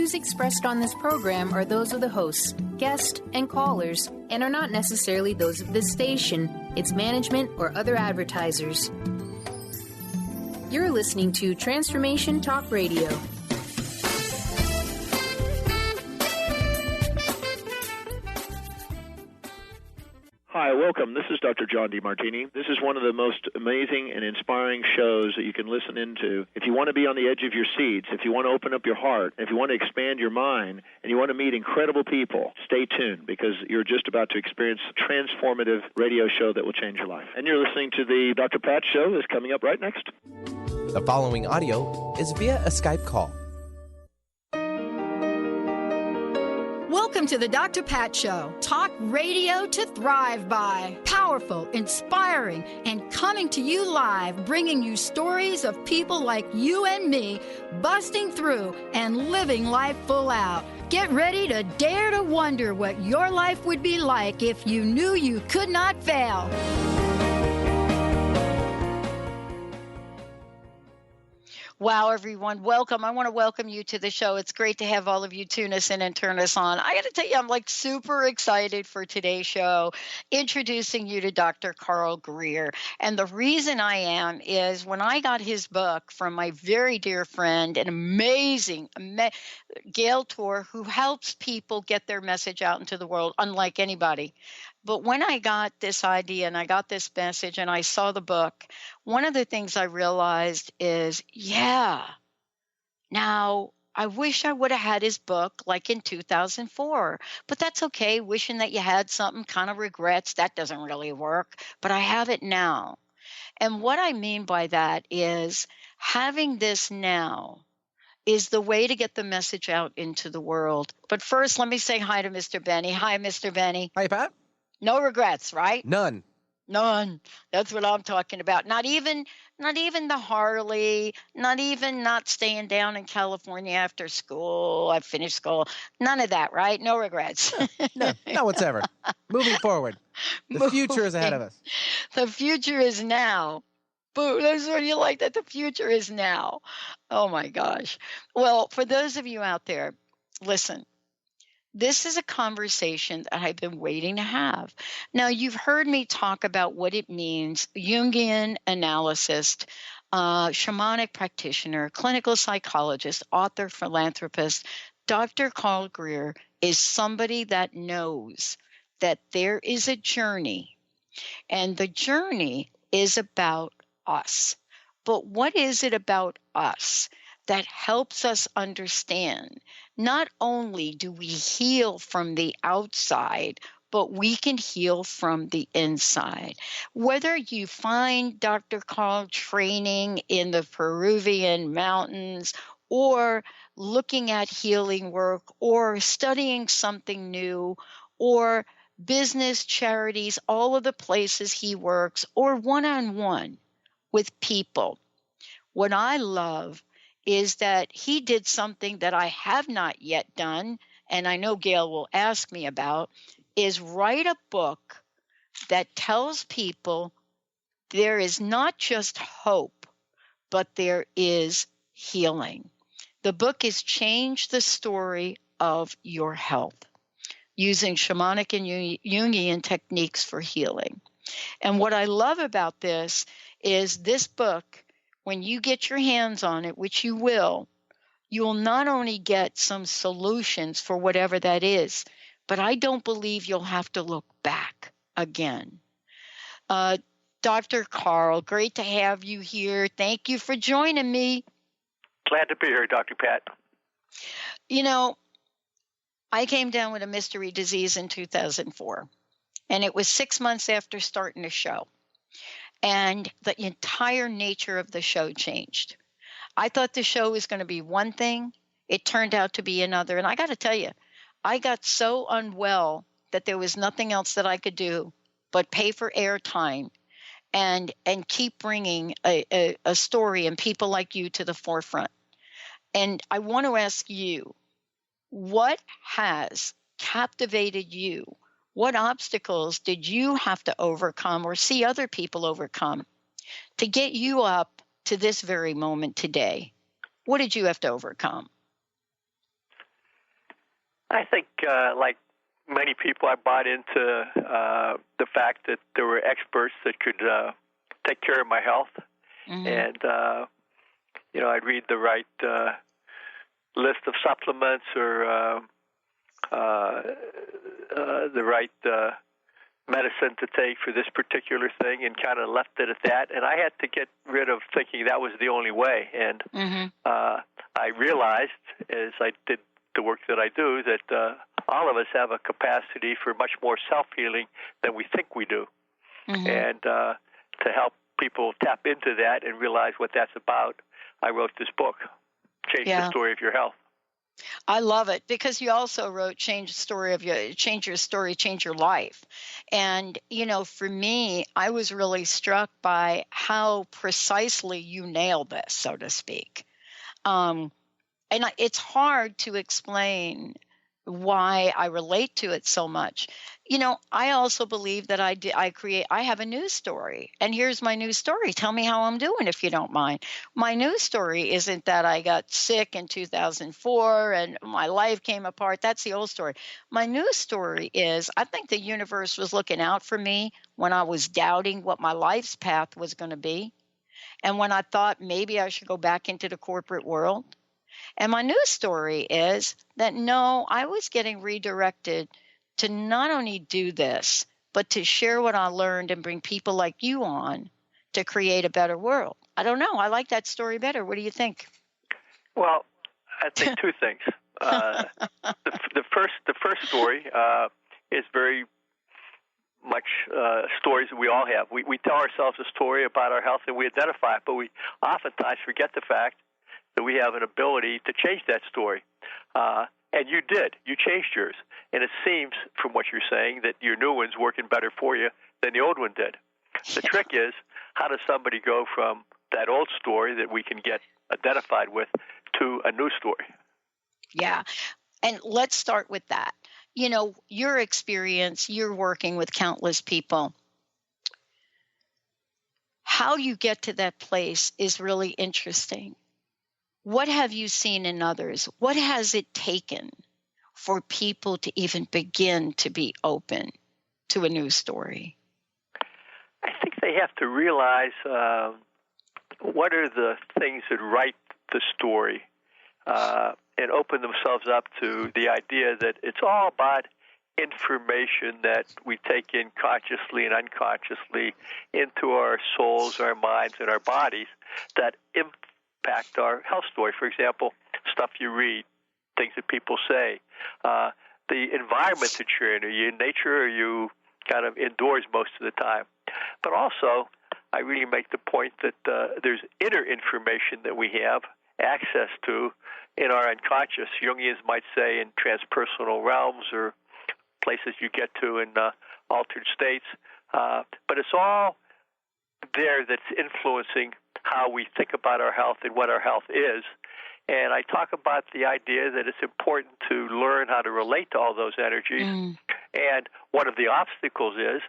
views expressed on this program are those of the hosts, guests, and callers, and are not necessarily those of this station, its management, or other advertisers. You're listening to Transformation Talk Radio. Hi, welcome. This is Dr. John DeMartini. This is one of the most amazing and inspiring shows that you can listen into. If you want to be on the edge of your seats, if you want to open up your heart, if you want to expand your mind, and you want to meet incredible people, stay tuned because you're just about to experience a transformative radio show that will change your life. And you're listening to the Dr. Pat Show that's coming up right next. The following audio is via a Skype call. Welcome to the Dr. Pat Show. Talk radio to thrive by. Powerful, inspiring, and coming to you live, bringing you stories of people like you and me, busting through and living life full out. Get ready to dare to wonder what your life would be like if you knew you could not fail. Wow, everyone. Welcome. I want to welcome you to the show. It's great to have all of you tune us in and turn us on. I got to tell you, I'm super excited for today's show, introducing you to Dr. Carl Greer. And the reason I am is when I got his book from my very dear friend, an amazing Gail Tour, who helps people get their message out into the world, unlike anybody. But when I got this idea and I got this message and I saw the book, one of the things I realized is, now I wish I would have had his book like in 2004, but that's okay. Wishing that you had something, kind of regrets, that doesn't really work, but I have it now. And what I mean by that is having this now is the way to get the message out into the world. But first, let me say hi to Mr. Benny. Hi, Mr. Benny. Hi, Pat. No regrets, right? None. That's what I'm talking about. Not even the Harley, not even not staying down in California after school. I finished school. None of that, right? No regrets. No, not whatsoever. Moving forward. The future is ahead of us. The future is now. Boo, that's what you like, that the future is now. Oh, my gosh. Well, for those of you out there, listen. This is a conversation that I've been waiting to have. Now, you've heard me talk about what it means, Jungian analyst, shamanic practitioner, clinical psychologist, author, philanthropist. Dr. Carl Greer is somebody that knows that there is a journey, and the journey is about us. But what is it about us that helps us understand not only do we heal from the outside, but we can heal from the inside? Whether you find Dr. Carl training in the Peruvian mountains or looking at healing work or studying something new or business, charities, all of the places he works, or one-on-one with people, what I love is that he did something that I have not yet done, and I know Gail will ask me about, is write a book that tells people there is not just hope, but there is healing. The book is Change the Story of Your Health, using shamanic and Jungian techniques for healing. And what I love about this is this book, when you get your hands on it, which you will not only get some solutions for whatever that is, but I don't believe you'll have to look back again. Dr. Carl, great to have you here. Thank you for joining me. Glad to be here, Dr. Pat. You know, I came down with a mystery disease in 2004, and it was 6 months after starting the show. And the entire nature of the show changed. I thought the show was going to be one thing. It turned out to be another. And I got to tell you, I got so unwell that there was nothing else that I could do but pay for airtime and keep bringing a story and people like you to the forefront. And I want to ask you, what has captivated you? What obstacles did you have to overcome or see other people overcome to get you up to this very moment today? What did you have to overcome? I think, like many people, I bought into the fact that there were experts that could take care of my health. Mm-hmm. And, I'd read the right list of supplements or the right medicine to take for this particular thing, and kind of left it at that. And I had to get rid of thinking that was the only way. And I realized, as I did the work that I do, that all of us have a capacity for much more self-healing than we think we do. And to help people tap into that and realize what that's about, I wrote this book, Change the Story of Your Health. I love it, because you also wrote change your story, change your life. And, for me, I was really struck by how precisely you nailed this, so to speak. And it's hard to explain why I relate to it so much. I also believe that I have a news story, and here's my news story. Tell me how I'm doing, if you don't mind. My news story isn't that I got sick in 2004 and my life came apart. That's the old story. My news story is, I think the universe was looking out for me when I was doubting what my life's path was going to be, and when I thought maybe I should go back into the corporate world. And my news story is that, no, I was getting redirected to not only do this, but to share what I learned and bring people like you on to create a better world. I don't know. I like that story better. What do you think? Well, I think two things. The first story is very much stories that we all have. We tell ourselves a story about our health and we identify it, but we oftentimes forget the fact that we have an ability to change that story. And you did. You changed yours. And it seems, from what you're saying, that your new one's working better for you than the old one did. The trick is, how does somebody go from that old story that we can get identified with to a new story? Yeah. And let's start with that. Your experience, you're working with countless people. How you get to that place is really interesting. What have you seen in others? What has it taken for people to even begin to be open to a new story? I think they have to realize what are the things that write the story, and open themselves up to the idea that it's all about information that we take in consciously and unconsciously into our souls, our minds, and our bodies that impact our health story. For example, stuff you read, things that people say, the environment that you're in. Are you in nature, or are you kind of indoors most of the time? But also, I really make the point that there's inner information that we have access to in our unconscious. Jungians might say in transpersonal realms, or places you get to in altered states. But it's all there that's influencing how we think about our health and what our health is. And I talk about the idea that it's important to learn how to relate to all those energies. And one of the obstacles is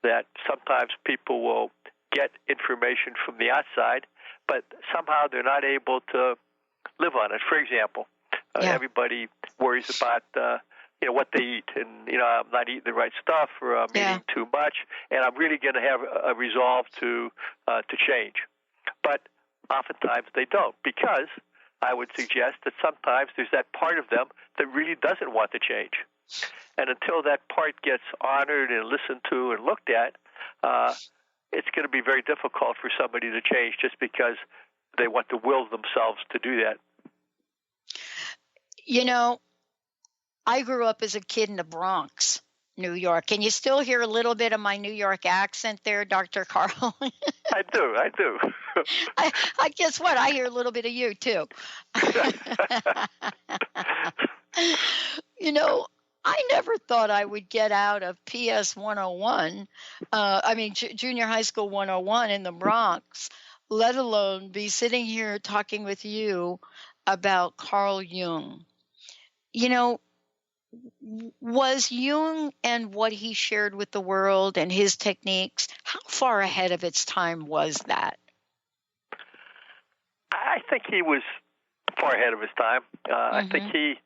that sometimes people will get information from the outside, but somehow they're not able to live on it. For example, everybody worries about what they eat, and I'm not eating the right stuff, or I'm eating too much, and I'm really going to have a resolve to change. But oftentimes they don't, because I would suggest that sometimes there's that part of them that really doesn't want to change. And until that part gets honored and listened to and looked at, it's going to be very difficult for somebody to change just because they want to will themselves to do that. I grew up as a kid in the Bronx, New York. Can you still hear a little bit of my New York accent there, Dr. Carl? I do. I guess what? I hear a little bit of you, too. I never thought I would get out of PS 101, Junior High School 101 in the Bronx, let alone be sitting here talking with you about Carl Jung. Was Jung and what he shared with the world and his techniques, how far ahead of its time was that? I think he was far ahead of his time. I think he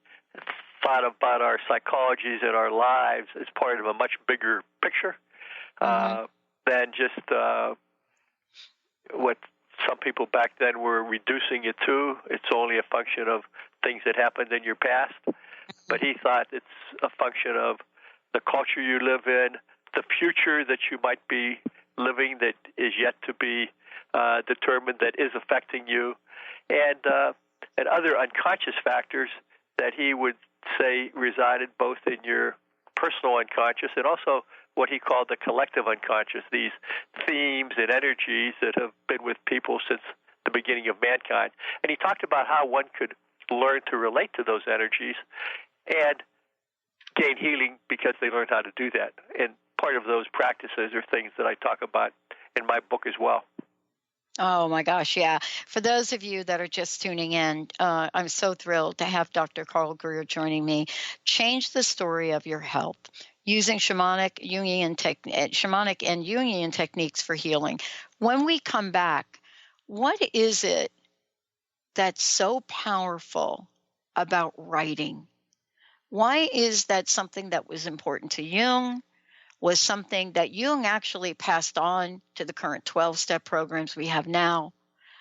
thought about our psychologies and our lives as part of a much bigger picture than just what some people back then were reducing it to. It's only a function of things that happened in your past. But he thought it's a function of the culture you live in, the future that you might be living that is yet to be determined, that is affecting you, and other unconscious factors that he would say resided both in your personal unconscious and also what he called the collective unconscious, these themes and energies that have been with people since the beginning of mankind. And he talked about how one could learn to relate to those energies and gain healing because they learned how to do that. And part of those practices are things that I talk about in my book as well. Oh, my gosh, yeah. For those of you that are just tuning in, I'm so thrilled to have Dr. Carl Greer joining me. Change the story of your health using shamanic and Jungian techniques for healing. When we come back, what is it that's so powerful about writing? Why is that something that was important to Jung? Was something that Jung actually passed on to the current 12-step programs we have now?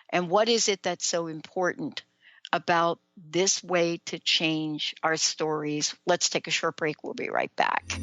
And what is it that's so important about this way to change our stories? Let's take a short break. We'll be right back.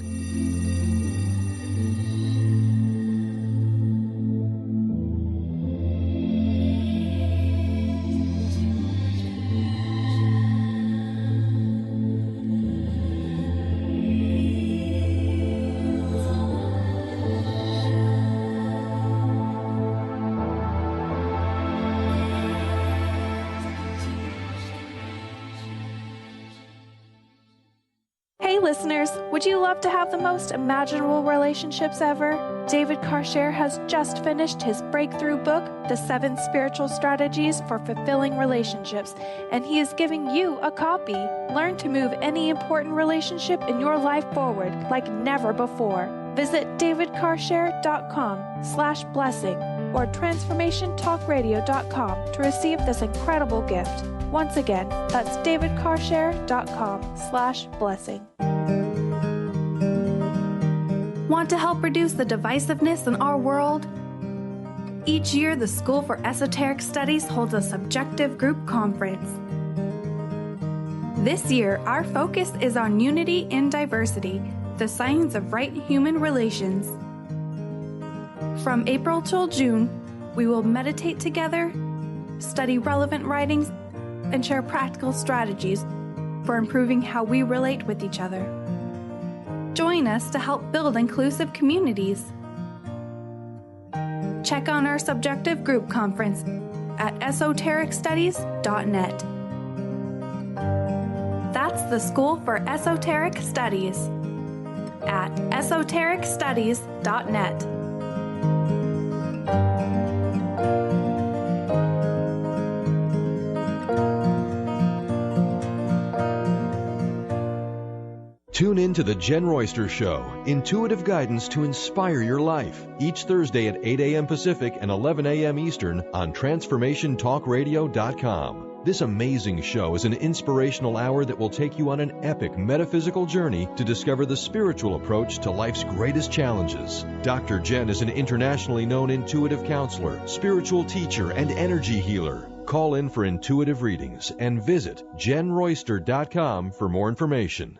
Listeners, would you love to have the most imaginable relationships ever? David Karcher has just finished his breakthrough book, The 7 Spiritual Strategies for Fulfilling Relationships, and he is giving you a copy. Learn to move any important relationship in your life forward like never before. Visit davidkarcher.com/blessing or transformationtalkradio.com to receive this incredible gift. Once again, that's davidkarcher.com/blessing. Want to help reduce the divisiveness in our world? Each year, the School for Esoteric Studies holds a subjective group conference. This year, our focus is on unity in diversity, the science of right human relations. From April till June, we will meditate together, study relevant writings, and share practical strategies for improving how we relate with each other. Join us to help build inclusive communities. Check on our subjective group conference at esotericstudies.net. That's the School for Esoteric Studies at esotericstudies.net. Tune in to The Jen Royster Show, intuitive guidance to inspire your life, each Thursday at 8 a.m. Pacific and 11 a.m. Eastern on TransformationTalkRadio.com. This amazing show is an inspirational hour that will take you on an epic metaphysical journey to discover the spiritual approach to life's greatest challenges. Dr. Jen is an internationally known intuitive counselor, spiritual teacher, and energy healer. Call in for intuitive readings and visit JenRoyster.com for more information.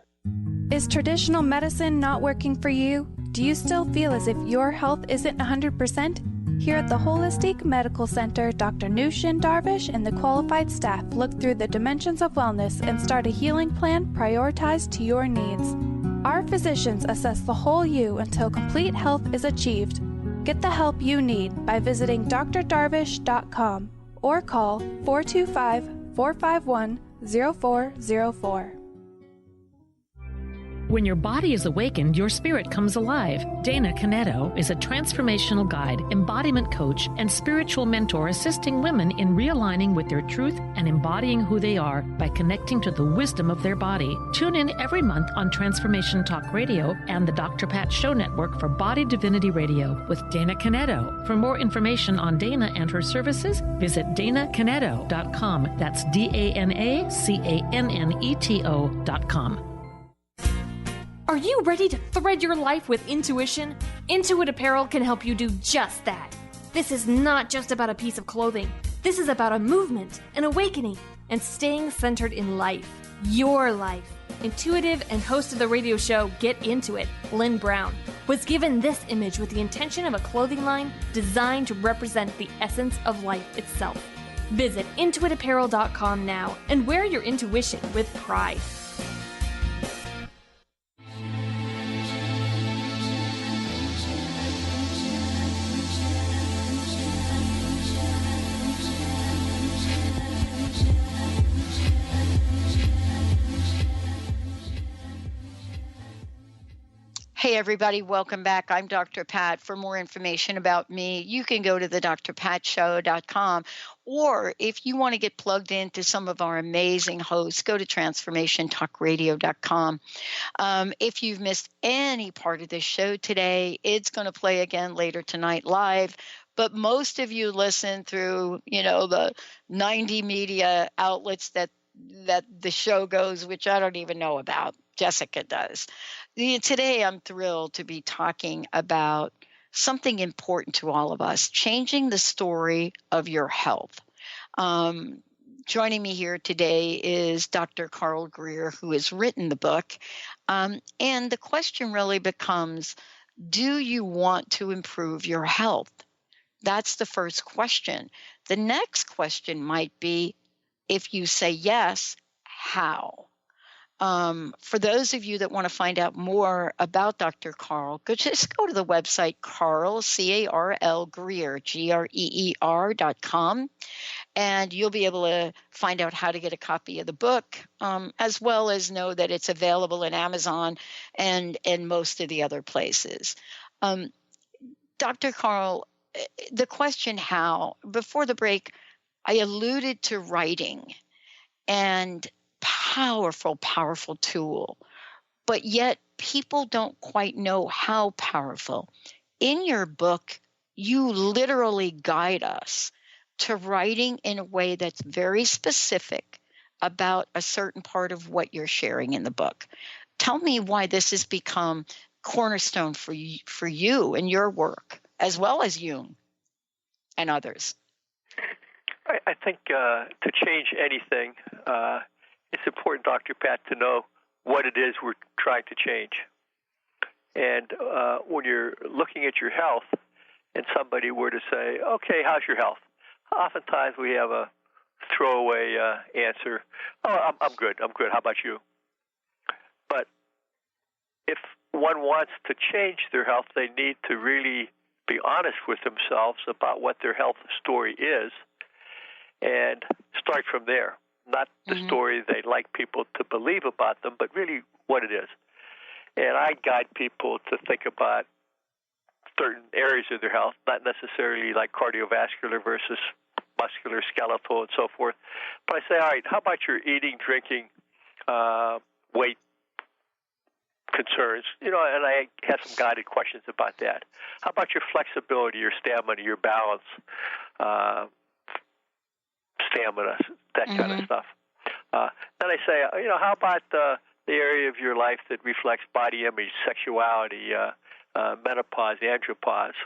Is traditional medicine not working for you? Do you still feel as if your health isn't 100%? Here at the Holistic Medical Center, Dr. Nushin Darvish and the qualified staff look through the dimensions of wellness and start a healing plan prioritized to your needs. Our physicians assess the whole you until complete health is achieved. Get the help you need by visiting drdarvish.com or call 425-451-0404. When your body is awakened, your spirit comes alive. Dana Canetto is a transformational guide, embodiment coach, and spiritual mentor assisting women in realigning with their truth and embodying who they are by connecting to the wisdom of their body. Tune in every month on Transformation Talk Radio and the Dr. Pat Show Network for Body Divinity Radio with Dana Canetto. For more information on Dana and her services, visit DanaCanetto.com. That's DanaCanneto.com. Are you ready to thread your life with intuition? Intuit Apparel can help you do just that. This is not just about a piece of clothing. This is about a movement, an awakening, and staying centered in life. Your life. Intuitive and host of the radio show Get Into It, Lynn Brown, was given this image with the intention of a clothing line designed to represent the essence of life itself. Visit intuitapparel.com now and wear your intuition with pride. Hey, everybody, welcome back. I'm Dr. Pat. For more information about me, you can go to the drpatshow.com. Or if you want to get plugged into some of our amazing hosts, go to transformationtalkradio.com. If you've missed any part of this show today, it's going to play again later tonight live. But most of you listen through, the 90 media outlets that the show goes, which I don't even know about. Jessica does. Today, I'm thrilled to be talking about something important to all of us, changing the story of your health. Joining me here today is Dr. Carl Greer, who has written the book. And the question really becomes, do you want to improve your health? That's the first question. The next question might be, if you say yes, how? For those of you that want to find out more about Dr. Carl, just go to the website Carl, C-A-R-L, Greer, Greer.com, and you'll be able to find out how to get a copy of the book, as well as know that it's available in Amazon and most of the other places. Dr. Carl, the question how, before the break, I alluded to writing and powerful, powerful tool, but yet people don't quite know how powerful. In your book, you literally guide us to writing in a way that's very specific about a certain part of what you're sharing in the book. Tell me why this has become cornerstone for you and your work, as well as Jung and others. I think to change anything, it's important, Dr. Pat, to know what it is we're trying to change. And when you're looking at your health and somebody were to say, okay, how's your health? Oftentimes we have a throwaway answer, oh, I'm good. How about you? But if one wants to change their health, they need to really be honest with themselves about what their health story is and start from there. Not the story they'd like people to believe about them, but really what it is. And I guide people to think about certain areas of their health, not necessarily like cardiovascular versus muscular, skeletal, and so forth. But I say, all right, how about your eating, drinking, weight concerns? And I have some guided questions about that. How about your flexibility, your stamina, your balance, that kind of stuff. Then I say, how about the area of your life that reflects body image, sexuality, menopause, andropause?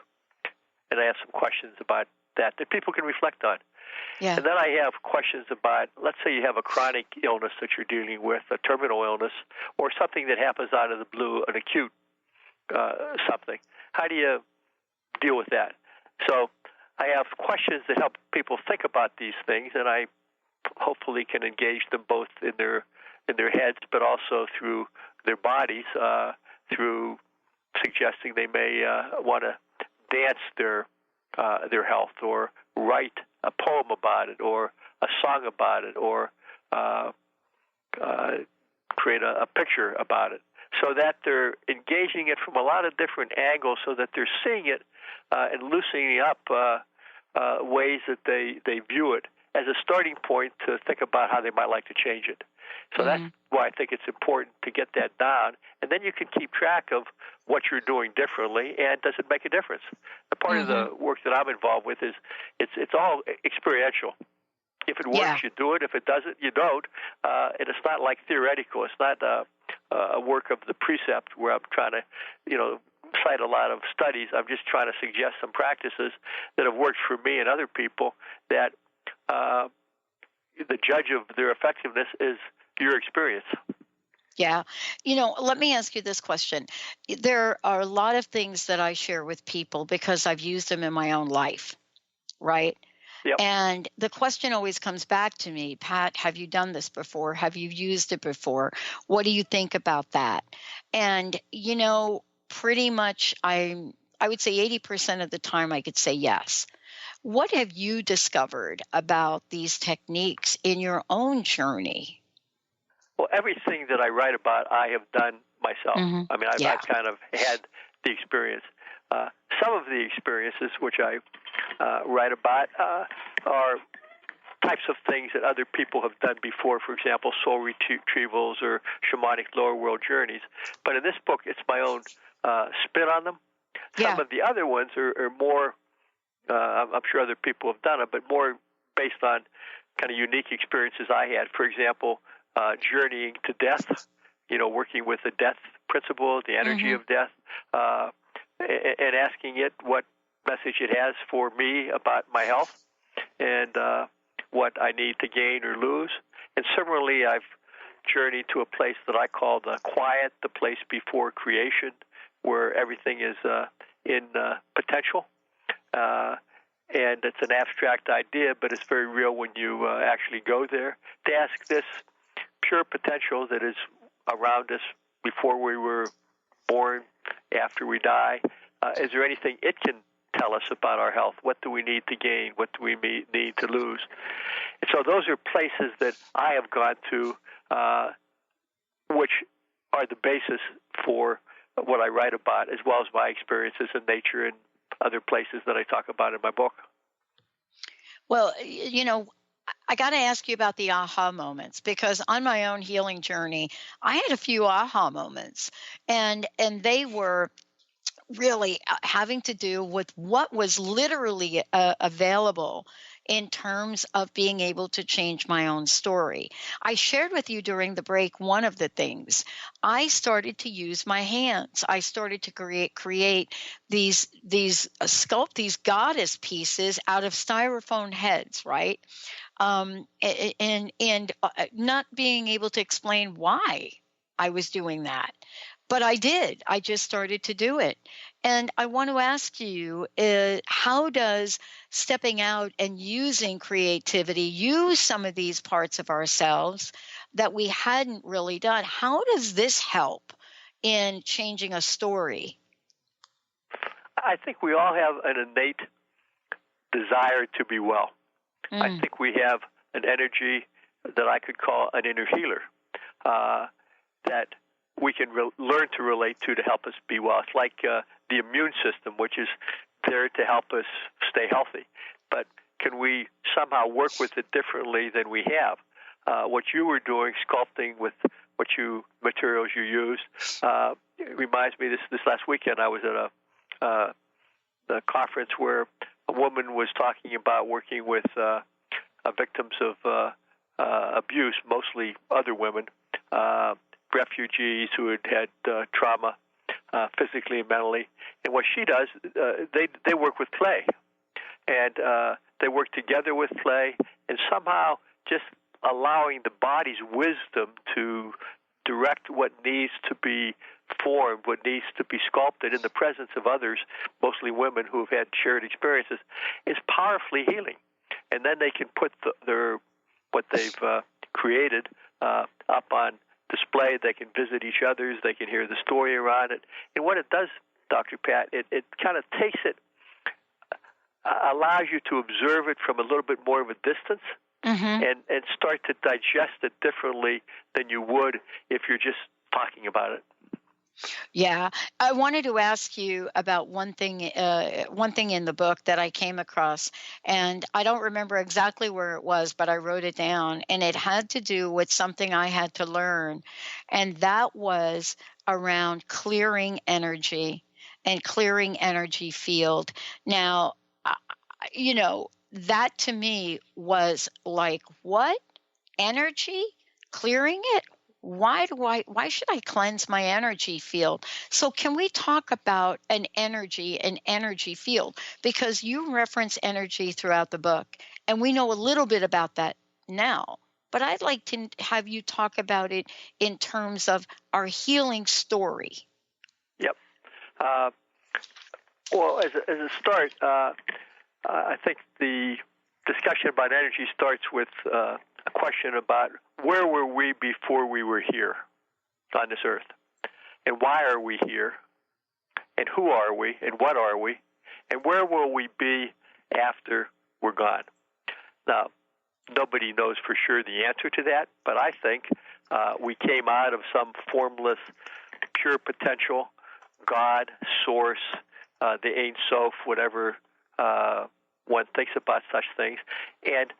And I have some questions about that people can reflect on. Yeah. And then I have questions about, let's say you have a chronic illness that you're dealing with, a terminal illness, or something that happens out of the blue, an acute something. How do you deal with that? So I have questions that help people think about these things, and I hopefully can engage them both in their heads, but also through their bodies, through suggesting they may want to dance their health, or write a poem about it, or a song about it, or create a picture about it, so that they're engaging it from a lot of different angles, so that they're seeing it and loosening up ways that they view it as a starting point to think about how they might like to change it. So that's why I think it's important to get that down, and then you can keep track of what you're doing differently, and does it make a difference? The part of the work that I'm involved with is it's all experiential. If it works, you do it. If it doesn't, you don't. And it's not like theoretical. It's not a work of the precept where I'm trying to, cite a lot of studies. I'm just trying to suggest some practices that have worked for me and other people that the judge of their effectiveness is your experience. Yeah. Let me ask you this question. There are a lot of things that I share with people because I've used them in my own life, right? Yep. And the question always comes back to me, Pat, have you done this before? Have you used it before? What do you think about that? And, pretty much I would say 80% of the time I could say yes. What have you discovered about these techniques in your own journey? Well, everything that I write about, I have done myself. Mm-hmm. I mean, I've kind of had the experience. Some of the experiences which I write about are types of things that other people have done before, for example, soul retrievals or shamanic lower world journeys. But in this book, it's my own spin on them. Some of the other ones are more, I'm sure other people have done it, but more based on kind of unique experiences I had. For example, journeying to death, working with the death principle, the energy of death, and asking it what message it has for me about my health and what I need to gain or lose. And similarly, I've journeyed to a place that I call the quiet, the place before creation, where everything is in potential. And it's an abstract idea, but it's very real when you actually go there. To ask this pure potential that is around us before we were born, after we die, is there anything it can tell us about our health? What do we need to gain? What do we need to lose? And so those are places that I have gone to, which are the basis for what I write about, as well as my experiences in nature and other places that I talk about in my book. Well, I got to ask you about the aha moments, because on my own healing journey, I had a few aha moments, and they were really having to do with what was literally available in terms of being able to change my own story. I shared with you during the break one of the things. I started to use my hands. I started to create these sculpt these goddess pieces out of styrofoam heads, right? And not being able to explain why I was doing that. But I did. I just started to do it. And I want to ask you, how does stepping out and using creativity, use some of these parts of ourselves that we hadn't really done? How does this help in changing a story? I think we all have an innate desire to be well. I think we have an energy that I could call an inner healer that we can learn to relate to help us be well. It's like the immune system, which is there to help us stay healthy. But can we somehow work with it differently than we have? What you were doing, sculpting with materials you used, it reminds me, this last weekend I was at a conference where a woman was talking about working with victims of abuse, mostly other women, refugees who had trauma physically and mentally. And what she does, they work with clay. And they work together with clay and somehow just allowing the body's wisdom to direct what needs to be formed, what needs to be sculpted in the presence of others, mostly women who have had shared experiences, is powerfully healing. And then they can put what they've created up on display. They can visit each other's. They can hear the story around it. And what it does, Dr. Pat, it kind of takes it, allows you to observe it from a little bit more of a distance, and start to digest it differently than you would if you're just talking about it. Yeah, I wanted to ask you about one thing in the book that I came across, and I don't remember exactly where it was, but I wrote it down, and it had to do with something I had to learn, and that was around clearing energy and clearing energy field. Now, that to me was like, what? Energy? Clearing it? why should I cleanse my energy field? So can we talk about an energy field? Because you reference energy throughout the book, and we know a little bit about that now. But I'd like to have you talk about it in terms of our healing story. Yep. Well, as a start, I think the discussion about energy starts with a question about where were we before we were here on this earth, and why are we here, and who are we, and what are we, and where will we be after we're gone? Now, nobody knows for sure the answer to that, but I think we came out of some formless, pure potential, God, source, the Ein Sof, whatever one thinks about such things. And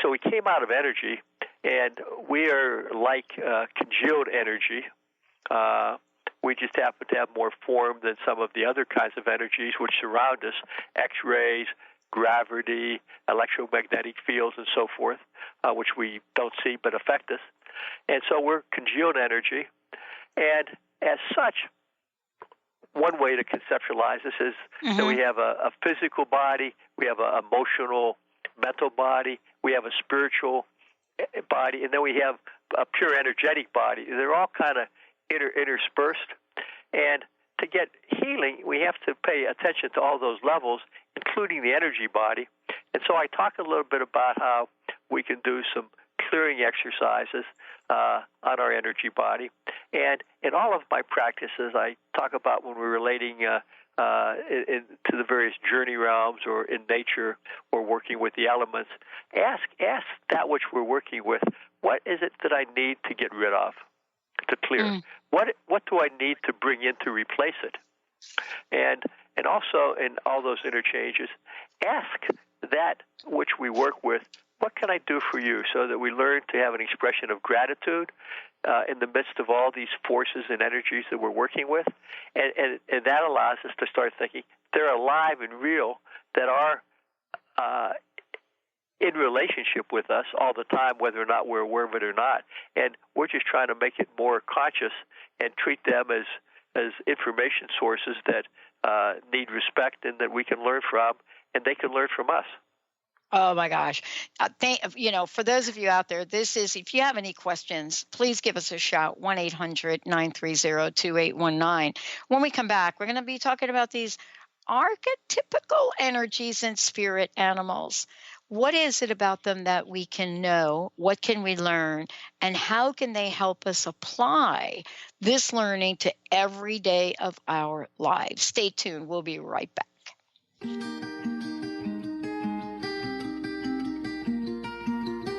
so we came out of energy, and we are like congealed energy. We just happen to have more form than some of the other kinds of energies which surround us, X-rays, gravity, electromagnetic fields, and so forth, which we don't see but affect us. And so we're congealed energy. And as such, one way to conceptualize this is that we have a physical body, we have an emotional, mental body, we have a spiritual body, and then we have a pure energetic body. They're all kind of interspersed. And to get healing, we have to pay attention to all those levels, including the energy body. And so I talk a little bit about how we can do some clearing exercises on our energy body. And in all of my practices, I talk about when we're relating to the various journey realms or in nature or working with the elements, ask that which we're working with, what is it that I need to get rid of, to clear? What do I need to bring in to replace it? And also in all those interchanges, ask that which we work with, what can I do for you, so that we learn to have an expression of gratitude in the midst of all these forces and energies that we're working with. And that allows us to start thinking they're alive and real, that are in relationship with us all the time, whether or not we're aware of it or not. And we're just trying to make it more conscious and treat them as information sources that need respect and that we can learn from, and they can learn from us. Oh, my gosh. For those of you out there, if you have any questions, please give us a shout, 1-800-930-2819. When we come back, we're going to be talking about these archetypical energies in spirit animals. What is it about them that we can know? What can we learn? And how can they help us apply this learning to every day of our lives? Stay tuned. We'll be right back.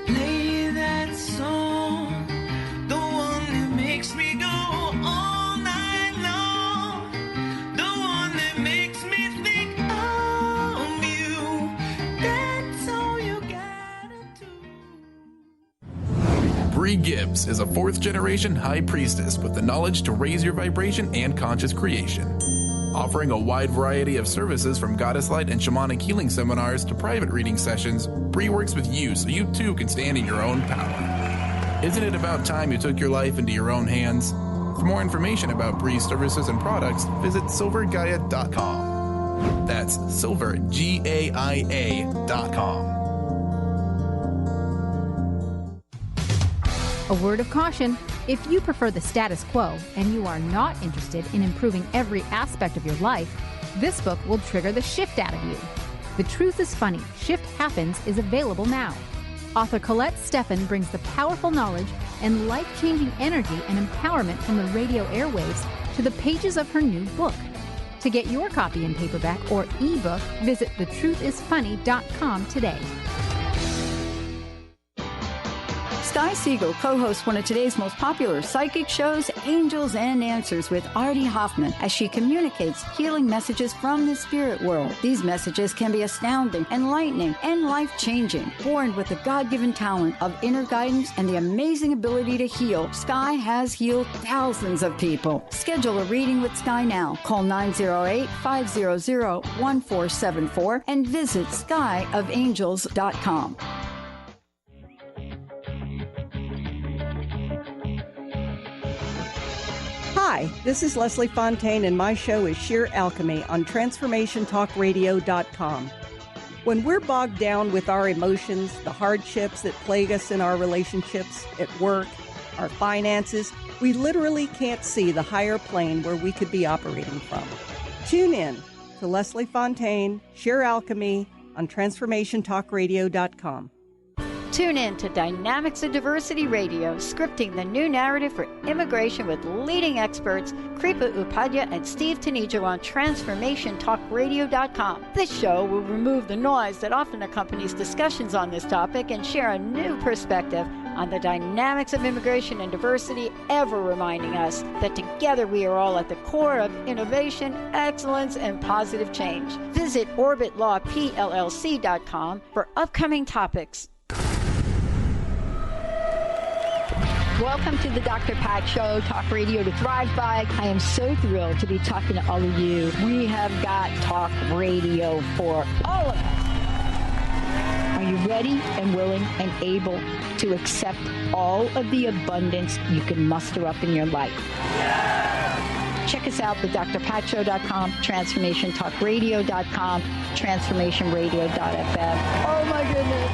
Play that song, the one that makes me go all night long, the one that makes me think of you. That's all you gotta do. Bree Gibbs is a fourth-generation high priestess with the knowledge to raise your vibration and conscious creation. Offering a wide variety of services from goddess light and shamanic healing seminars to private reading sessions, Bree works with you so you too can stand in your own power. Isn't it about time you took your life into your own hands? For more information about Bree's services and products, visit silvergaia.com. That's silvergaia.com. A word of caution. If you prefer the status quo and you are not interested in improving every aspect of your life, this book will trigger the shift out of you. The Truth is Funny, Shift Happens is available now. Author Colette Steffen brings the powerful knowledge and life-changing energy and empowerment from the radio airwaves to the pages of her new book. To get your copy in paperback or ebook, visit thetruthisfunny.com today. Sky Siegel co-hosts one of today's most popular psychic shows, Angels and Answers, with Artie Hoffman, as she communicates healing messages from the spirit world. These messages can be astounding, enlightening, and life-changing. Born with the God-given talent of inner guidance and the amazing ability to heal, Sky has healed thousands of people. Schedule a reading with Sky now. Call 908-500-1474 and visit skyofangels.com. Hi, this is Leslie Fontaine, and my show is Sheer Alchemy on TransformationTalkRadio.com. When we're bogged down with our emotions, the hardships that plague us in our relationships, at work, our finances, we literally can't see the higher plane where we could be operating from. Tune in to Leslie Fontaine, Sheer Alchemy on TransformationTalkRadio.com. Tune in to Dynamics of Diversity Radio, scripting the new narrative for immigration with leading experts Kripa Upadhyaya and Steve Tanijo on TransformationTalkRadio.com. This show will remove the noise that often accompanies discussions on this topic and share a new perspective on the dynamics of immigration and diversity, ever reminding us that together we are all at the core of innovation, excellence, and positive change. Visit OrbitLawPLLC.com for upcoming topics. Welcome to the Dr. Pat Show, Talk Radio to Thrive By. I am so thrilled to be talking to all of you. We have got talk radio for all of us. Are you ready and willing and able to accept all of the abundance you can muster up in your life? Check us out at drpatshow.com, transformationtalkradio.com, transformationradio.fm. Oh my goodness.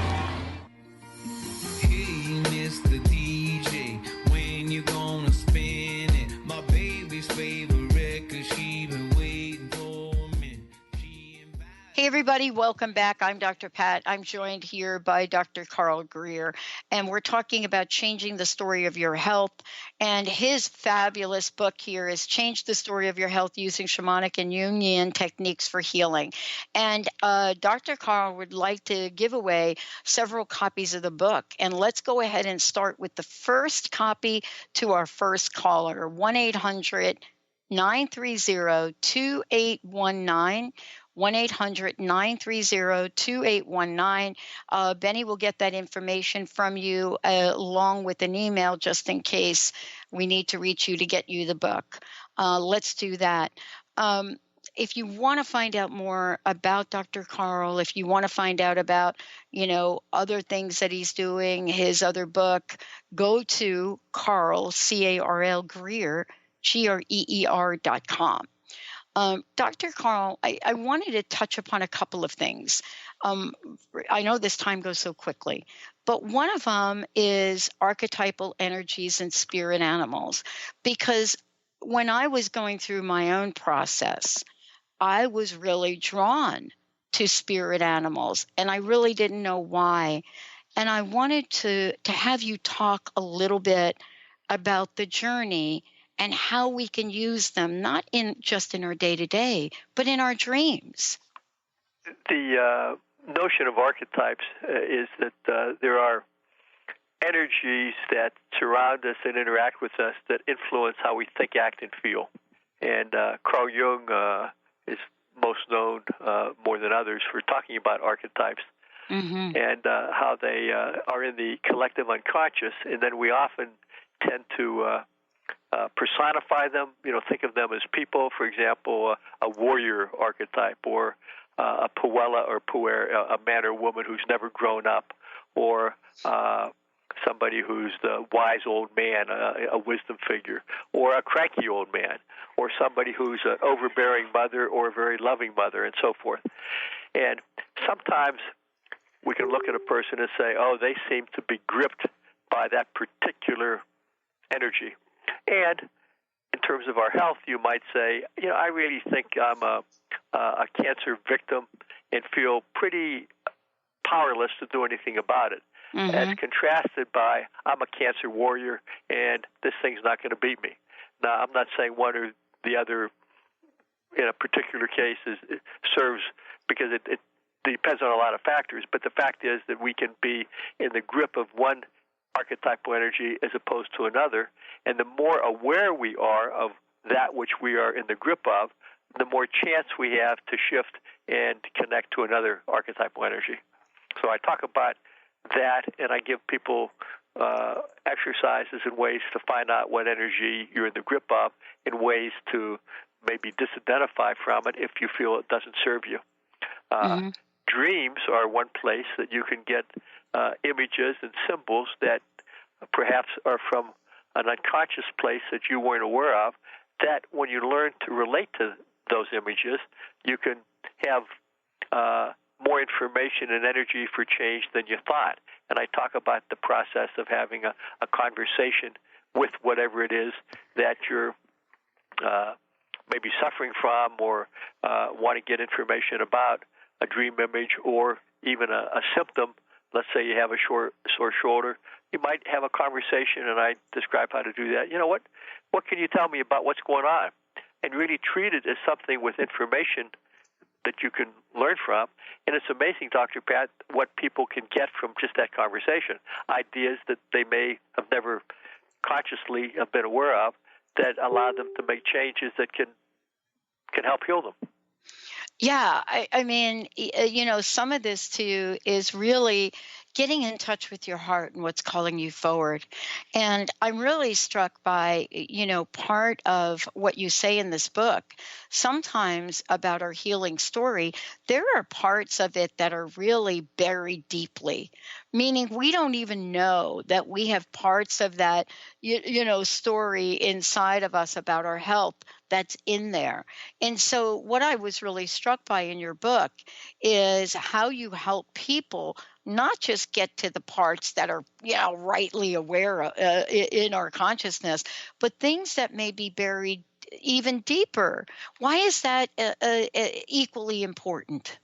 Hey, everybody. Welcome back. I'm Dr. Pat. I'm joined here by Dr. Carl Greer, and we're talking about changing the story of your health. And his fabulous book here is Change the Story of Your Health Using Shamanic and Jungian Techniques for Healing. And Dr. Carl would like to give away several copies of the book. And let's go ahead and start with the first copy to our first caller, 1-800-930-2819. 1-800-930-2819. Benny will get that information from you along with an email just in case we need to reach you to get you the book. Let's do that. If you want to find out more about Dr. Carl, if you want to find out about, other things that he's doing, his other book, go to Carl, C-A-R-L, Greer, Greer.com. Dr. Carl, I wanted to touch upon a couple of things. I know this time goes so quickly, but one of them is archetypal energies and spirit animals, because when I was going through my own process, I was really drawn to spirit animals, and I really didn't know why. And I wanted to have you talk a little bit about the journey and how we can use them, not just in our day-to-day, but in our dreams. The notion of archetypes is that there are energies that surround us and interact with us that influence how we think, act, and feel. And Carl Jung is most known more than others for talking about archetypes and how they are in the collective unconscious, and then we often tend to personify them, think of them as people. For example, a warrior archetype, or a puella or puer, a man or woman who's never grown up, or somebody who's the wise old man, a wisdom figure, or a cranky old man, or somebody who's an overbearing mother or a very loving mother, and so forth. And sometimes we can look at a person and say, oh, they seem to be gripped by that particular energy. And in terms of our health, you might say, I really think I'm a cancer victim and feel pretty powerless to do anything about it. As contrasted by, I'm a cancer warrior and this thing's not going to beat me. Now, I'm not saying one or the other in a particular case serves, because it depends on a lot of factors, but the fact is that we can be in the grip of one archetypal energy as opposed to another, and the more aware we are of that which we are in the grip of, the more chance we have to shift and connect to another archetypal energy. So I talk about that, and I give people exercises and ways to find out what energy you're in the grip of, and ways to maybe disidentify from it if you feel it doesn't serve you. Dreams are one place that you can get images and symbols that perhaps are from an unconscious place that you weren't aware of, that when you learn to relate to those images, you can have more information and energy for change than you thought. And I talk about the process of having a conversation with whatever it is that you're maybe suffering from or want to get information about, a dream image or even a symptom. Let's say you have a sore shoulder. You might have a conversation, and I describe how to do that. You know, what can you tell me about what's going on? And really treat it as something with information that you can learn from. And it's amazing, Dr. Pat, what people can get from just that conversation. Ideas that they may have never consciously have been aware of that allow them to make changes that can help heal them. Yeah, I mean, you know, some of this too is really getting in touch with your heart and what's calling you forward. And I'm really struck by, you know, part of what you say in this book, sometimes about our healing story, there are parts of it that are really buried deeply, meaning we don't even know that we have parts of that, you know, story inside of us about our health that's in there. And so what I was really struck by in your book is how you help people not just get to the parts that are, you know, rightly aware of, in our consciousness, but things that may be buried even deeper. Why is that equally important?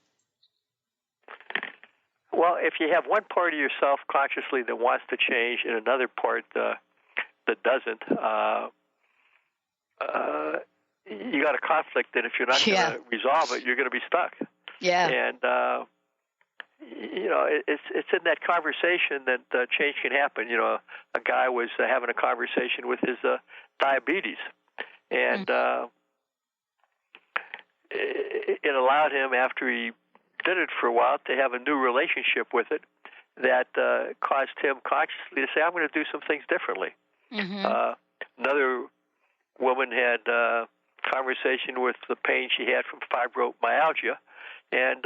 Well, if you have one part of yourself consciously that wants to change and another part that doesn't, you got a conflict that if you're not going to resolve it, you're going to be stuck. Yeah. And you know, it's in that conversation that change can happen. You know, a guy was having a conversation with his diabetes, and it allowed him, after he did it for a while, to have a new relationship with it that caused him consciously to say, I'm going to do some things differently. Mm-hmm. Another woman had a conversation with the pain she had from fibromyalgia, and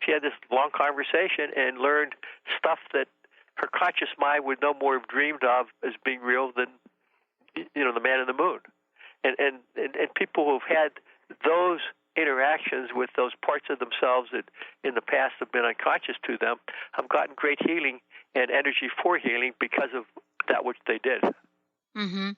she had this long conversation and learned stuff that her conscious mind would no more have dreamed of as being real than, you know, the man in the moon. And people who've had those interactions with those parts of themselves that in the past have been unconscious to them have gotten great healing and energy for healing because of that which they did. Mm-hmm.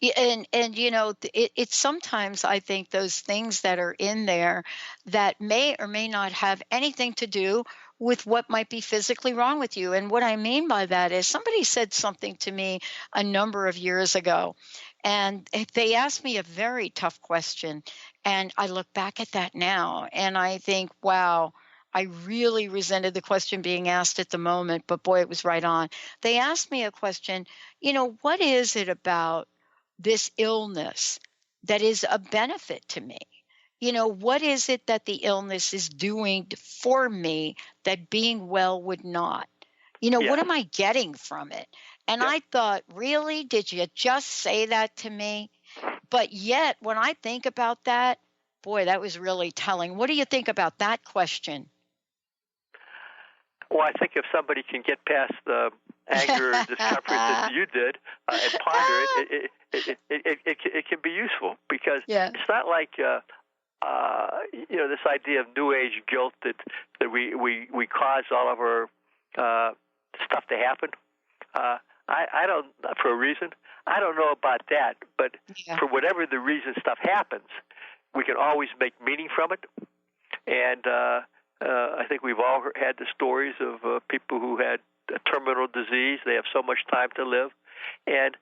Yeah, and you know, it's sometimes I think those things that are in there that may or may not have anything to do with what might be physically wrong with you. And what I mean by that is somebody said something to me a number of years ago, and they asked me a very tough question. And I look back at that now and I think, wow, I really resented the question being asked at the moment, but boy, it was right on. They asked me a question, you know, what is it about this illness that is a benefit to me? You know, what is it that the illness is doing for me that being well would not? You know, what am I getting from it? And I thought, really? Did you just say that to me? But yet, when I think about that, boy, that was really telling. What do you think about that question? Well, I think if somebody can get past the anger or discomfort that you did and ponder it can be useful, because it's not like you know, this idea of New Age guilt that we cause all of our stuff to happen. I don't, for a reason. I don't know about that, but for whatever the reason stuff happens, we can always make meaning from it. And I think we've all had the stories of people who had a terminal disease. They have so much time to live. And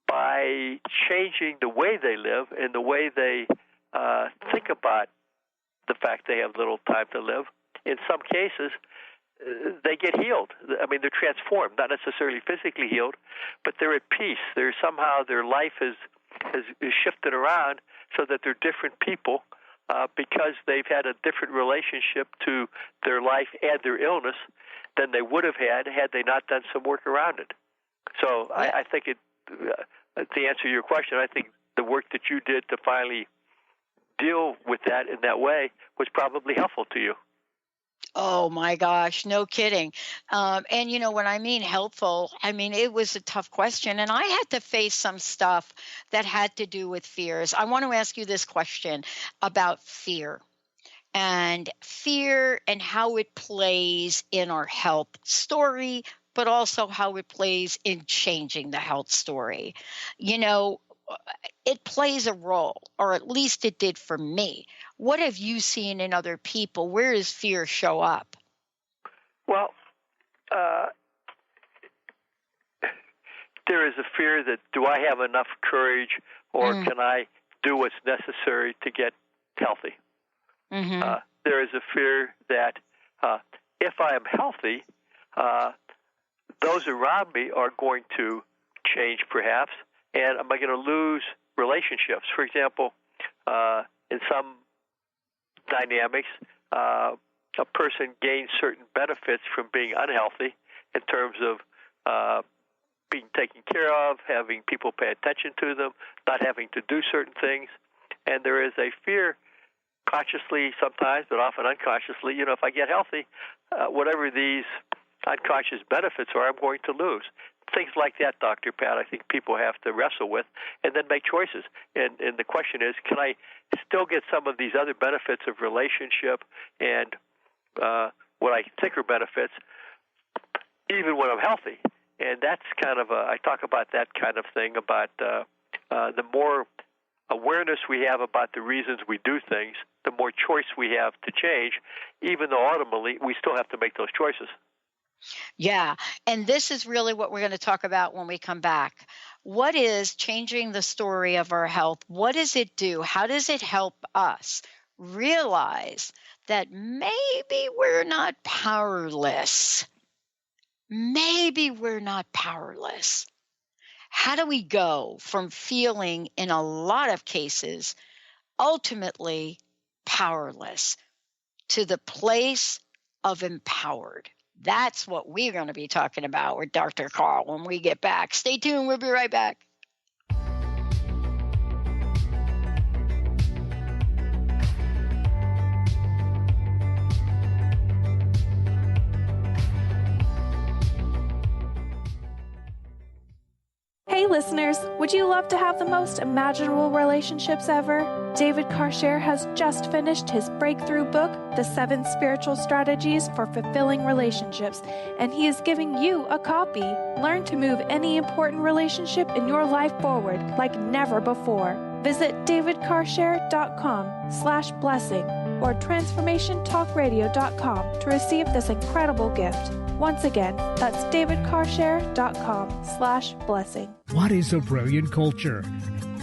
by changing the way they live and the way they think about the fact they have little time to live, in some cases, they get healed. I mean, they're transformed, not necessarily physically healed, but they're at peace. They're somehow their life is shifted around so that they're different people because they've had a different relationship to their life and their illness than they would have had they not done some work around it. So I think to answer your question, I think the work that you did to finally deal with that in that way was probably helpful to you. Oh my gosh, no kidding. And when I mean helpful, I mean it was a tough question, and I had to face some stuff that had to do with fears. I want to ask you this question about fear and how it plays in our health story, but also how it plays in changing the health story. It plays a role, or at least it did for me. What have you seen in other people? Where does fear show up? Well, there is a fear that, do I have enough courage, or can I do what's necessary to get healthy? Mm-hmm. There is a fear that if I am healthy, those around me are going to change perhaps, and am I going to lose relationships? For example, in some dynamics, a person gains certain benefits from being unhealthy in terms of being taken care of, having people pay attention to them, not having to do certain things. And there is a fear, consciously sometimes, but often unconsciously, if I get healthy, whatever these unconscious benefits are, I'm going to lose. Things like that, Dr. Pat, I think people have to wrestle with and then make choices. And the question is, can I still get some of these other benefits of relationship and what I think are benefits even when I'm healthy? And that's kind of I talk about that kind of thing, about the more awareness we have about the reasons we do things, the more choice we have to change, even though ultimately we still have to make those choices. Yeah, and this is really what we're going to talk about when we come back. What is changing the story of our health? What does it do? How does it help us realize that maybe we're not powerless? Maybe we're not powerless. How do we go from feeling, in a lot of cases, ultimately powerless to the place of empowered? That's what we're going to be talking about with Dr. Carl when we get back. Stay tuned. We'll be right back. Hey listeners, would you love to have the most imaginable relationships ever? David Karcher has just finished his breakthrough book, The 7 Spiritual Strategies for Fulfilling Relationships, and he is giving you a copy. Learn to move any important relationship in your life forward like never before. Visit davidkarcher.com/blessing or transformationtalkradio.com to receive this incredible gift. Once again, that's davidkarcher.com/blessing. What is a brilliant culture?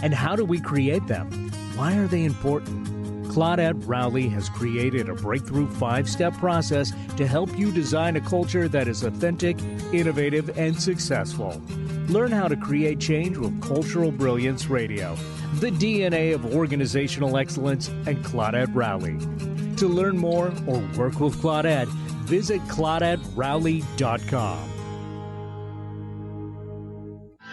And how do we create them? Why are they important? Claudette Rowley has created a breakthrough 5-step process to help you design a culture that is authentic, innovative, and successful. Learn how to create change with Cultural Brilliance Radio, the DNA of organizational excellence, and Claudette Rowley. To learn more or work with Claudette, visit ClaudetteRowley.com.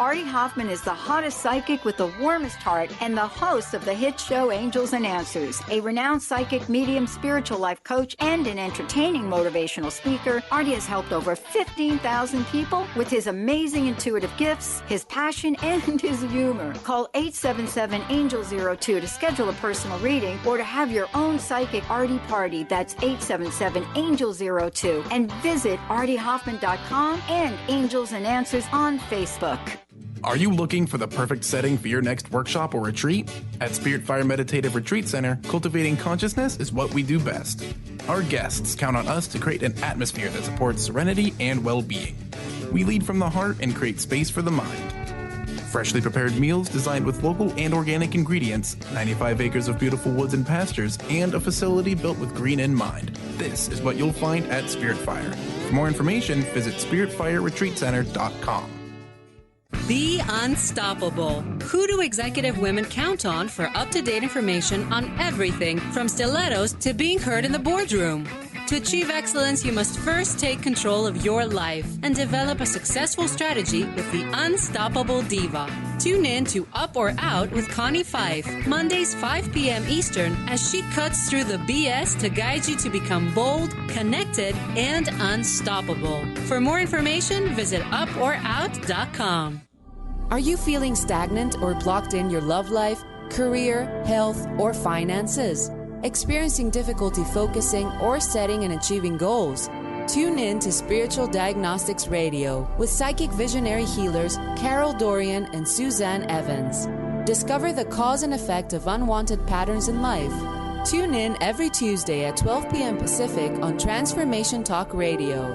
Artie Hoffman is the hottest psychic with the warmest heart and the host of the hit show Angels and Answers. A renowned psychic, medium, spiritual life coach, and an entertaining motivational speaker, Artie has helped over 15,000 people with his amazing intuitive gifts, his passion, and his humor. Call 877-ANGEL-02 to schedule a personal reading or to have your own psychic Artie party. That's 877-ANGEL-02. And visit ArtieHoffman.com and Angels and Answers on Facebook. Are you looking for the perfect setting for your next workshop or retreat? At Spirit Fire Meditative Retreat Center, cultivating consciousness is what we do best. Our guests count on us to create an atmosphere that supports serenity and well-being. We lead from the heart and create space for the mind. Freshly prepared meals designed with local and organic ingredients, 95 acres of beautiful woods and pastures, and a facility built with green in mind. This is what you'll find at Spirit Fire. For more information, visit spiritfireretreatcenter.com. Be unstoppable. Who do executive women count on for up-to-date information on everything from stilettos to being heard in the boardroom? To achieve excellence, you must first take control of your life and develop a successful strategy with the Unstoppable Diva. Tune in to Up or Out with Connie Fife, Mondays 5 p.m. Eastern, as she cuts through the BS to guide you to become bold, connected, and unstoppable. For more information, visit uporout.com. Are you feeling stagnant or blocked in your love life, career, health, or finances? Experiencing difficulty focusing or setting and achieving goals? Tune in to Spiritual Diagnostics Radio with psychic visionary healers Carol Dorian and Suzanne Evans. Discover the cause and effect of unwanted patterns in life. Tune in every Tuesday at 12 p.m. Pacific on Transformation Talk Radio.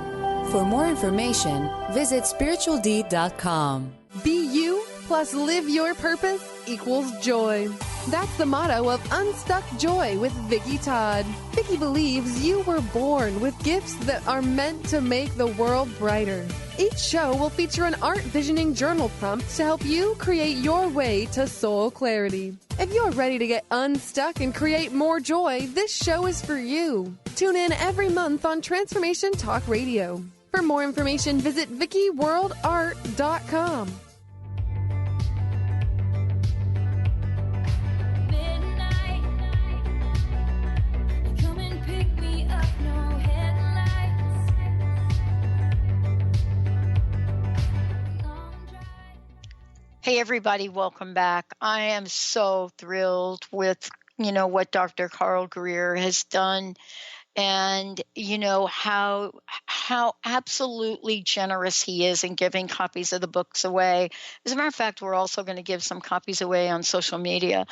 For more information, visit spiritualdeed.com. Be you plus live your purpose equals joy. That's the motto of Unstuck Joy with Vicki Todd. Vicki believes you were born with gifts that are meant to make the world brighter. Each show will feature an art visioning journal prompt to help you create your way to soul clarity. If you're ready to get unstuck and create more joy, this show is for you. Tune in every month on Transformation Talk Radio. For more information, visit VickiWorldArt.com. Hey, everybody, welcome back. I am so thrilled with, what Dr. Carl Greer has done, and, how absolutely generous he is in giving copies of the books away. As a matter of fact, we're also going to give some copies away on social media,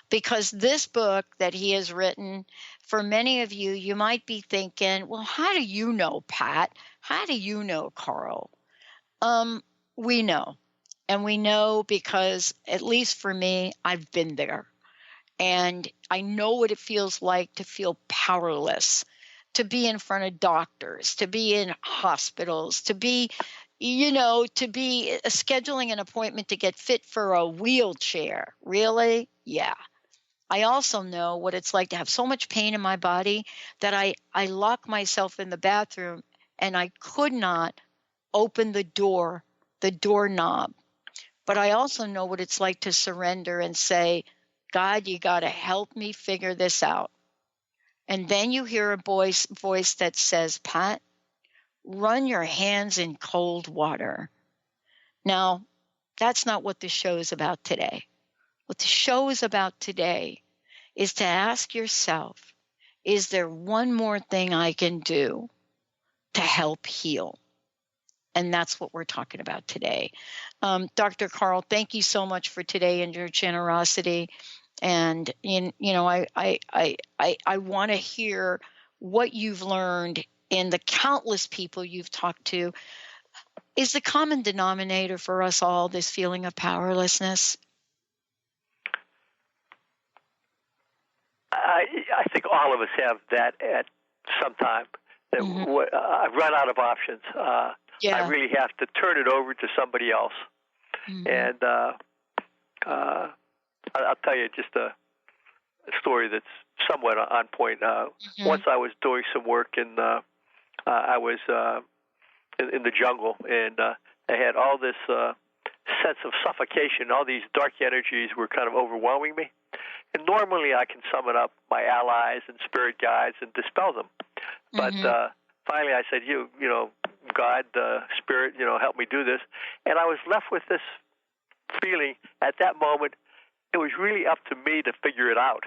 because this book that he has written, for many of you, you might be thinking, well, how do you know, Pat? How do you know, Carl? We know. And we know because, at least for me, I've been there. And I know what it feels like to feel powerless, to be in front of doctors, to be in hospitals, to be scheduling an appointment to get fit for a wheelchair. Really? Yeah. I also know what it's like to have so much pain in my body that I lock myself in the bathroom and I could not open the doorknob. But I also know what it's like to surrender and say, God, you got to help me figure this out. And then you hear a voice that says, Pat, run your hands in cold water. Now, that's not what the show is about today. What the show is about today is to ask yourself, is there one more thing I can do to help heal? And that's what we're talking about today. Dr. Carl, thank you so much for today and your generosity. And, I want to hear what you've learned in the countless people you've talked to. Is the common denominator for us all this feeling of powerlessness? I think all of us have that at some time. That I've run out of options. I really have to turn it over to somebody else. Mm-hmm. And I'll tell you just a story that's somewhat on point. Once I was doing some work I was in the jungle, and I had all this sense of suffocation. All these dark energies were kind of overwhelming me. And normally I can summon up my allies and spirit guides and dispel them. But finally I said, God, Spirit, help me do this. And I was left with this feeling at that moment, it was really up to me to figure it out.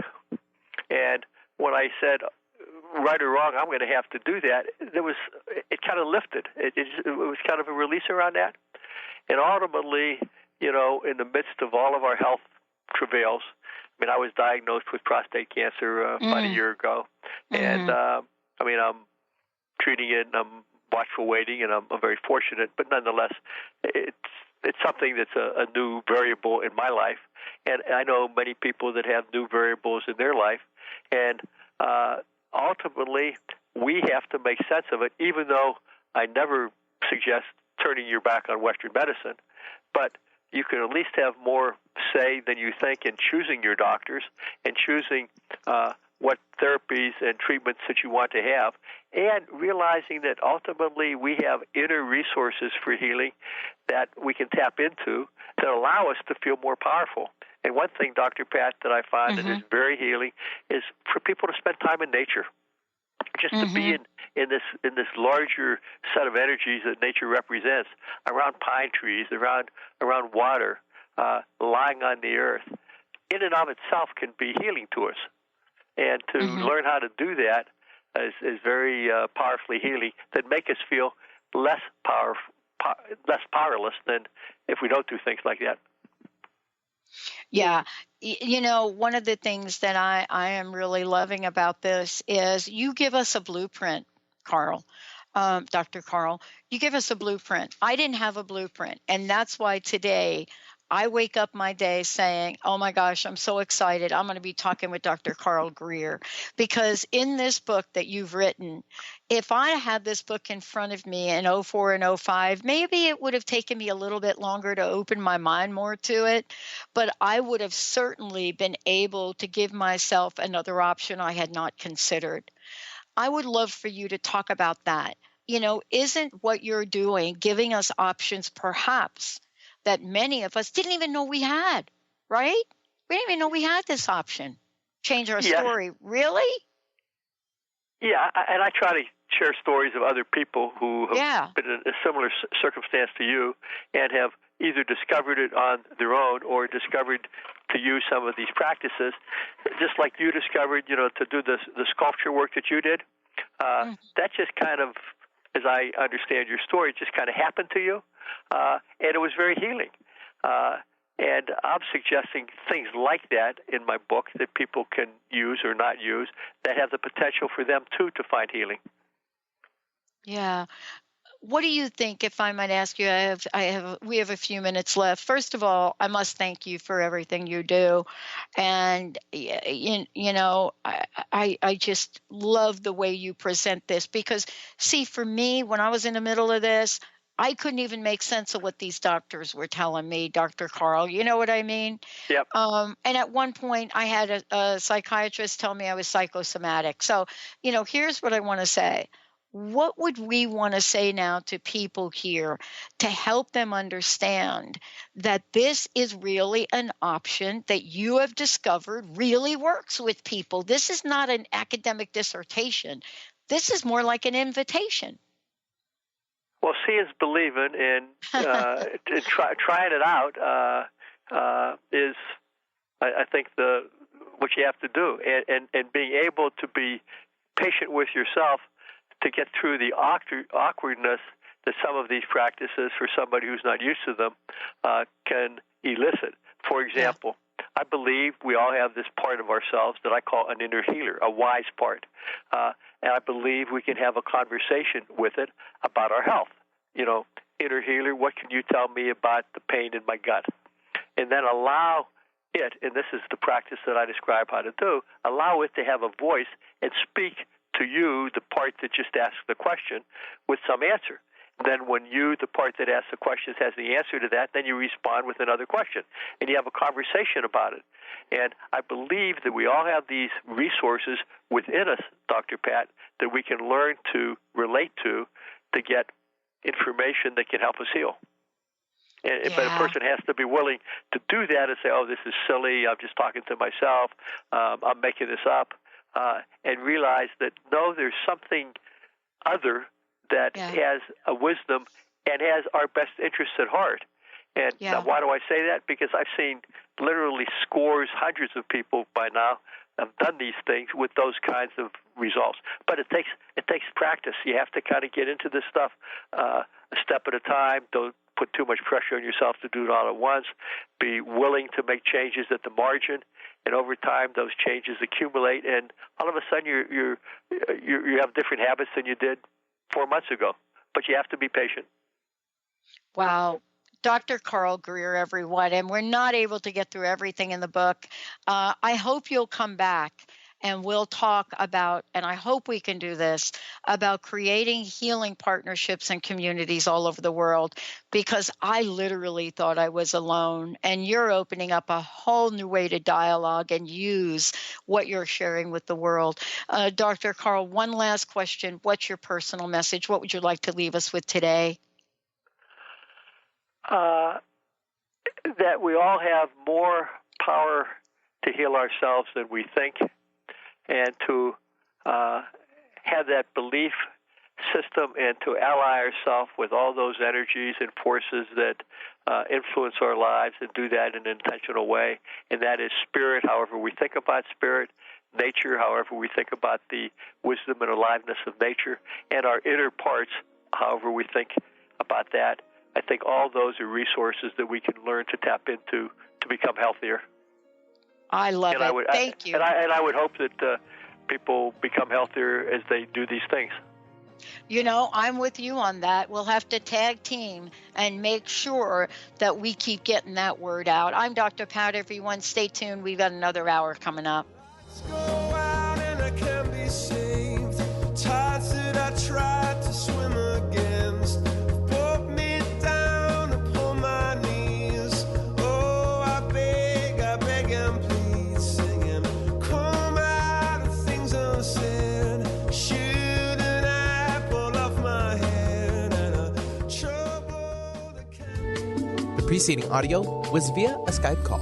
And when I said, right or wrong, I'm going to have to do that, it kind of lifted. It was kind of a release around that. And ultimately, in the midst of all of our health travails, I was diagnosed with prostate cancer about a year ago. And, I'm treating it, and I'm watchful waiting, and I'm very fortunate. But nonetheless, it's something that's a new variable in my life. And I know many people that have new variables in their life. And ultimately, we have to make sense of it, even though I never suggest turning your back on Western medicine. But you can at least have more say than you think in choosing your doctors and choosing what therapies and treatments that you want to have, and realizing that ultimately we have inner resources for healing that we can tap into that allow us to feel more powerful. And one thing, Dr. Pat, that I find that is very healing is for people to spend time in nature, just to be in this larger set of energies that nature represents, around pine trees, around water, lying on the earth. In and of itself can be healing to us. And to learn how to do that is very powerfully healing, that make us feel less powerless than if we don't do things like that. Yeah. You know, one of the things that I am really loving about this is you give us a blueprint, Carl. Dr. Carl, you give us a blueprint. I didn't have a blueprint. And that's why today I wake up my day saying, oh my gosh, I'm so excited. I'm going to be talking with Dr. Carl Greer, because in this book that you've written, if I had this book in front of me in 04 and 05, maybe it would have taken me a little bit longer to open my mind more to it, but I would have certainly been able to give myself another option I had not considered. I would love for you to talk about that. You know, isn't what you're doing giving us options perhaps that many of us didn't even know we had, right? We didn't even know we had this option. Change our story. Really? Yeah, and I try to share stories of other people who have been in a similar circumstance to you and have either discovered it on their own or discovered to use some of these practices, just like you discovered, you know, to do the sculpture work that you did. That just kind of, as I understand your story, just kind of happened to you. And it was very healing. And I'm suggesting things like that in my book that people can use or not use that have the potential for them, too, to find healing. Yeah. What do you think, if I might ask you? We have a few minutes left. First of all, I must thank you for everything you do. And, you know, I just love the way you present this because, see, for me, when I was in the middle of this, I couldn't even make sense of what these doctors were telling me, Dr. Carl. You know what I mean? Yep. And at one point, I had a psychiatrist tell me I was psychosomatic. So, you know, here's what I want to say. What would we want to say now to people here to help them understand that this is really an option that you have discovered really works with people? This is not an academic dissertation. This is more like an invitation. Well, seeing is believing, and trying it out is, I think, what you have to do, and being able to be patient with yourself to get through the awkwardness that some of these practices, for somebody who's not used to them, can elicit. For example, I believe we all have this part of ourselves that I call an inner healer, a wise part. And I believe we can have a conversation with it about our health. You know, inner healer, what can you tell me about the pain in my gut? And then allow it, and this is the practice that I describe how to do, allow it to have a voice and speak to you, the part that just asked the question, with some answer. Then when you, the part that asks the questions, has the answer to that, then you respond with another question. And you have a conversation about it. And I believe that we all have these resources within us, Dr. Pat, that we can learn to relate to get information that can help us heal. But a person has to be willing to do that and say, oh, this is silly, I'm just talking to myself, I'm making this up, and realize that, no, there's something other that has a wisdom and has our best interests at heart. And now, why do I say that? Because I've seen literally scores, hundreds of people by now have done these things with those kinds of results. But it takes practice. You have to kind of get into this stuff a step at a time. Don't put too much pressure on yourself to do it all at once. Be willing to make changes at the margin, and over time those changes accumulate, and all of a sudden you have different habits than you did 4 months ago. But you have to be patient. Wow. Dr. Carl Greer, everyone, and we're not able to get through everything in the book. I hope you'll come back and we'll talk about, and I hope we can do this, about creating healing partnerships and communities all over the world, because I literally thought I was alone, and you're opening up a whole new way to dialogue and use what you're sharing with the world. Dr. Carl, one last question. What's your personal message? What would you like to leave us with today? That we all have more power to heal ourselves than we think, and to have that belief system and to ally ourselves with all those energies and forces that influence our lives, and do that in an intentional way. And that is spirit, however we think about spirit, nature, however we think about the wisdom and aliveness of nature, and our inner parts, however we think about that. I think all those are resources that we can learn to tap into to become healthier. I love it. Thank you. And I would hope that people become healthier as they do these things. You know, I'm with you on that. We'll have to tag team and make sure that we keep getting that word out. I'm Dr. Pat, everyone. Stay tuned. We've got another hour coming up. Let's go out and I can be saved. Tides that I tried to swim against brought me down upon my knees. Oh, I beg and plead, singing, come out of things unsaid. Shouldn't I pull off my head and trouble The preceding audio was via a Skype call.